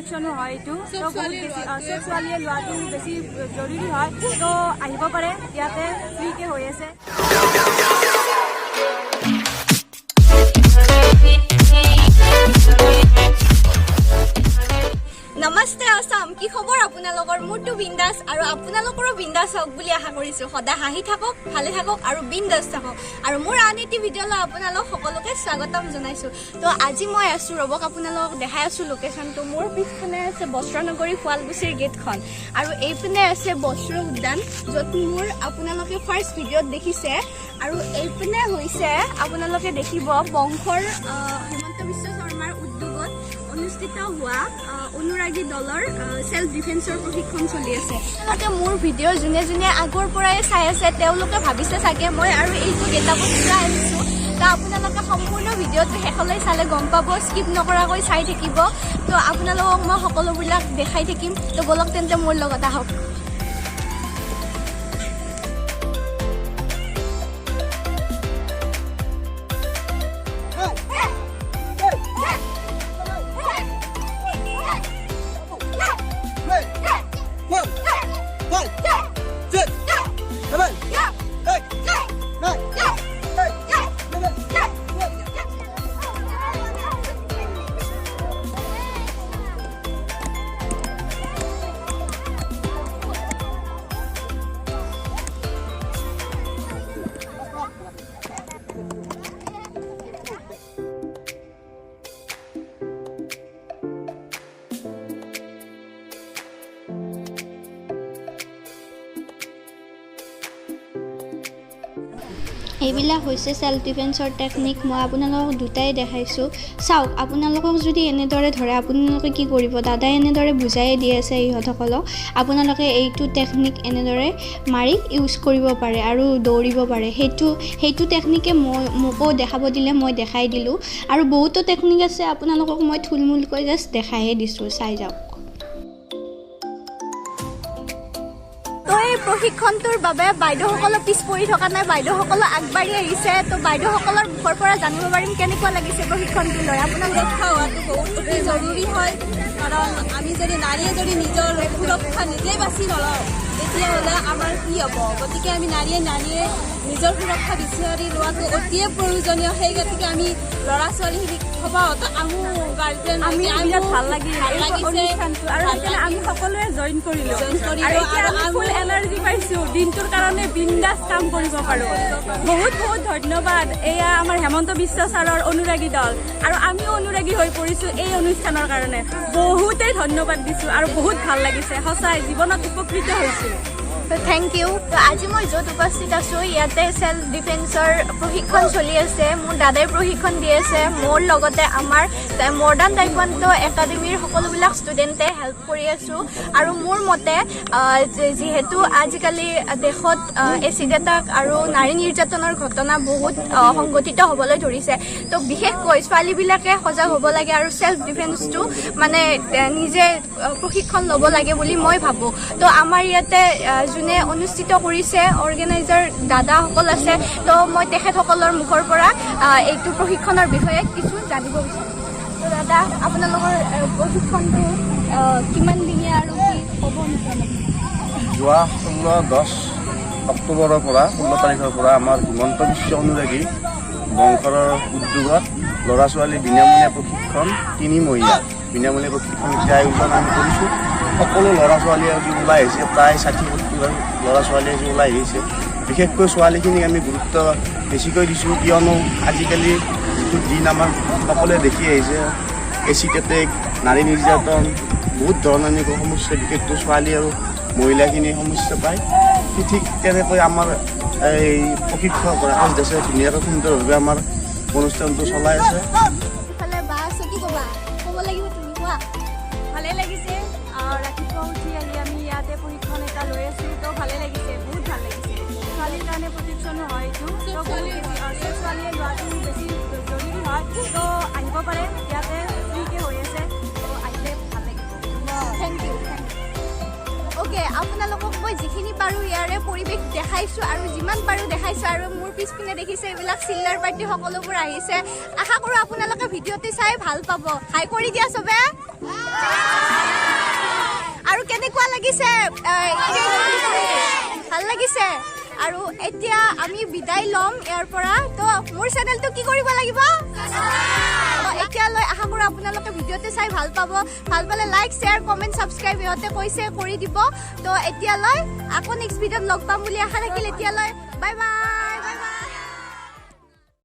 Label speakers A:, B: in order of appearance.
A: প্ৰটেকশ্যনো হয় এইটো তো বহুত বেছি চব ছোৱালীয়ে লোৱাটো বেছি জৰুৰী হয় তো আহিব পাৰে ইয়াতে ফ্ৰীকে হৈ আছে
B: নমস্তে আসাম কি খবৰ আপোনালোকৰ মুটু বিন্দাস আৰু আপোনালোকৰো বিন্দাস হওক বুলি আশা কৰিছো সদা হাঁহি থাকক ভালে থাকক আৰু বিন্দাস থাকক আৰু মোৰ আন এটি ভিডিঅ'লৈ আপোনালোক সকলোকে স্বাগতম জনাইছো তো আজি মই আছো ৰবক আপোনালোকক দেখাই আছো লোকেশ্যনটো মোৰ পিছফালে আছে বস্ত্ৰনগৰী শুৱালকুছিৰ গেটখন আৰু এইপিনে আছে বস্ত্ৰ উদ্যান য'ত মোৰ আপোনালোকে ফাৰ্ষ্ট ভিডিঅ'ত দেখিছে আৰু এইপিনে হৈছে আপোনালোকে দেখিব বংশৰ হিমন্ত বিশ্ব শৰ্মাৰ উদ্যোগত অনুষ্ঠিত হোৱা অনুৰাগী দলৰ সেলফ ডিফেন্সৰ প্ৰশিক্ষণ চলি আছে তাতে মোৰ ভিডিঅ' যোনে যোনে আগৰ পৰাই চাই আছে তেওঁলোকে ভাবিছে চাগে মই আৰু এইটো গেটআপত ওলাই আহিছোঁ তো আপোনালোকে সম্পূৰ্ণ ভিডিঅ'টো শেষলৈ চালে গম পাব স্কিপ নকৰাকৈ চাই থাকিব তো আপোনালোকক মই সকলোবিলাক দেখাই থাকিম তো বলক তেন্তে মোৰ লগত আহক এইবিলাক হৈছে সেলফ ডিফেন্সৰ টেকনিক মই আপোনালোকক দুটাই দেখাইছোঁ চাওক আপোনালোকক যদি এনেদৰে ধৰে আপোনালোকে কি কৰিব দাদাই এনেদৰে বুজাই দি আছে ইহঁতসকলক আপোনালোকে এইটো টেকনিক এনেদৰে মাৰি ইউজ কৰিব পাৰে আৰু দৌৰিব পাৰে সেইটো টেকনিকে মোকো দেখাব দিলে মই দেখাই দিলোঁ আৰু বহুতো টেকনিক আছে আপোনালোকক মই থুলমূলকৈ জাষ্ট দেখাইহে দিছোঁ চাই যাওক প্ৰশিক্ষণটোৰ বাবে বাইদেউসকল পিছ পৰি থকা নাই বাইদেউসকল আগবাঢ়ি আহিছে তো বাইদেউসকলৰ মুখৰ পৰা জানিব পাৰিম কেনেকুৱা লাগিছে প্ৰশিক্ষণটো লৈ আপোনাৰ
C: সুৰক্ষা হোৱাটো বহুত জৰুৰী হয় কাৰণ আমি যদি নাৰীয়ে যদি নিজৰ সুৰক্ষা নিজেই বাছি নলওঁ তেতিয়াহ'লে আমাৰ কি হ'ব গতিকে আমি নাৰীয়ে নিজৰ সুৰক্ষা বিচাৰি লোৱাটো অতিয়ে প্ৰয়োজনীয় সেই গতিকে আমি ল'ৰা ছোৱালীখিনিক সভাত আহোঁ গাৰ্জেন
A: আমি বিৰাট ভাল লাগিছে আৰু সেইকাৰণে আমি সকলোৱে জইন কৰিলোঁ আৰু আমি ফুল এনাৰ্জি পাইছোঁ দিনটোৰ কাৰণে বিন্দাছ কাম কৰিব পাৰোঁ বহুত বহুত ধন্যবাদ এয়া আমাৰ হেমন্ত বিশ্ব ছাৰৰ অনুৰাগী দল আৰু আমিও অনুৰাগী হৈ পৰিছোঁ এই অনুষ্ঠানৰ কাৰণে বহুতেই ধন্যবাদ দিছোঁ আৰু বহুত ভাল লাগিছে সঁচাই জীৱনত উপকৃত হৈছোঁ
B: থেংক ইউ তো আজি মই য'ত উপস্থিত আছোঁ ইয়াতে সেলফ ডিফেন্সৰ প্ৰশিক্ষণ চলি আছে মোৰ দাদাই প্ৰশিক্ষণ দি আছে মোৰ লগতে আমাৰ মডাৰ্ণ টাইকোৱাণ্ডো একাডেমীৰ সকলোবিলাক ষ্টুডেণ্টে হেল্প কৰি আছোঁ আৰু মোৰ মতে যিহেতু আজিকালি দেশত এচিড এটাক আৰু নাৰী নিৰ্যাতনৰ ঘটনা বহুত সংঘটিত হ'বলৈ ধৰিছে তো বিশেষকৈ ছোৱালীবিলাকে সজাগ হ'ব লাগে আৰু সেলফ ডিফেন্সটো মানে নিজে প্ৰশিক্ষণ ল'ব লাগে বুলি মই ভাবোঁ তো আমাৰ ইয়াতে যোনে অনুষ্ঠিত কৰিছে অৰ্গেনাইজাৰ দাদাসকল আছে তো মই তেখেতসকলৰ মুখৰ পৰা এইটো প্ৰশিক্ষণৰ বিষয়ে কিছু জানিব বিচাৰোঁ তো দাদা আপোনালোকৰ প্ৰশিক্ষণটো কিমান দিনীয়া আৰু কি হ'ব
D: যোৱা 16-10 অক্টোবৰৰ পৰা 16 তাৰিখৰ পৰা আমাৰ হিমন্ত বিশ্ব অনুৰাগী বংশৰৰ উদ্যোগত ল'ৰা ছোৱালী বিনামূলীয়া প্ৰশিক্ষণ 3 মহিলা বিনামূলীয়া প্ৰশিক্ষণ এতিয়া আয়োজন আমি কৰিছোঁ সকলো ল'ৰা ছোৱালীয়ে আজি ওলাই আহিছে প্ৰায় 60-70 ল'ৰা ছোৱালীয়ে আজি ওলাই আহিছে বিশেষকৈ ছোৱালীখিনিক আমি গুৰুত্ব বেছিকৈ দিছোঁ কিয়নো আজিকালি যিটো দিন আমাৰ সকলোৱে দেখি আহিছে এচিড এটেক নাৰী নিৰ্যাতন বহুত ধৰণৰ এনেকুৱা সমস্যা বিশেষকৈ ছোৱালী আৰু মহিলাখিনি সমস্যা পায় ঠিক তেনেকৈ আমাৰ এই প্ৰশিক্ষক আছে ধুনীয়াকৈ সুন্দৰভাৱে আমাৰ অনুষ্ঠানটো চলাই আছে
A: ভালে লাগিছে ৰাতিপুৱা উঠি আহি আমি ইয়াতে প্ৰশিক্ষণ এটা লৈ আছোঁ তো ভালে লাগিছে বহুত ভাল লাগিছে ছোৱালীৰ কাৰণে প্ৰটেকশ্যনো হয় এইটো ছোৱালীয়ে লোৱাটো বেছি জৰুৰী হয় তো আহিব পাৰে ইয়াতে ফ্ৰীকে হৈ আছে তো আহিলে ভাল লাগিব
B: থেংক ইউ অ'কে আপোনালোকক মই যিখিনি পাৰোঁ ইয়াৰে পৰিৱেশ দেখাইছোঁ আৰু যিমান পাৰোঁ দেখাইছোঁ আৰু মোৰ পিছপিনে দেখিছে এইবিলাক চিল্লাৰ পাৰ্টি সকলোবোৰ আহিছে আশা কৰোঁ আপোনালোকে ভিডিঅ'টো চাই ভাল পাব হাই কৰি দিয়া চবে ভাল লাগিছে আৰু এতিয়া আমি বিদায় ল'ম ইয়াৰ পৰা তো মোৰ চেনেলটো কি কৰিব লাগিব এতিয়ালৈ আশা কৰোঁ আপোনালোকে ভিডিঅ'টো চাই ভাল পাব ভাল পালে লাইক শ্বেয়াৰ কমেণ্ট ছাবস্ক্ৰাইব ইহঁতে কৈছে কৰি দিব তো এতিয়ালৈ আকৌ নেক্সট ভিডিঅ'ত লগ পাম বুলি আশা থাকিল এতিয়ালৈ বাই বাই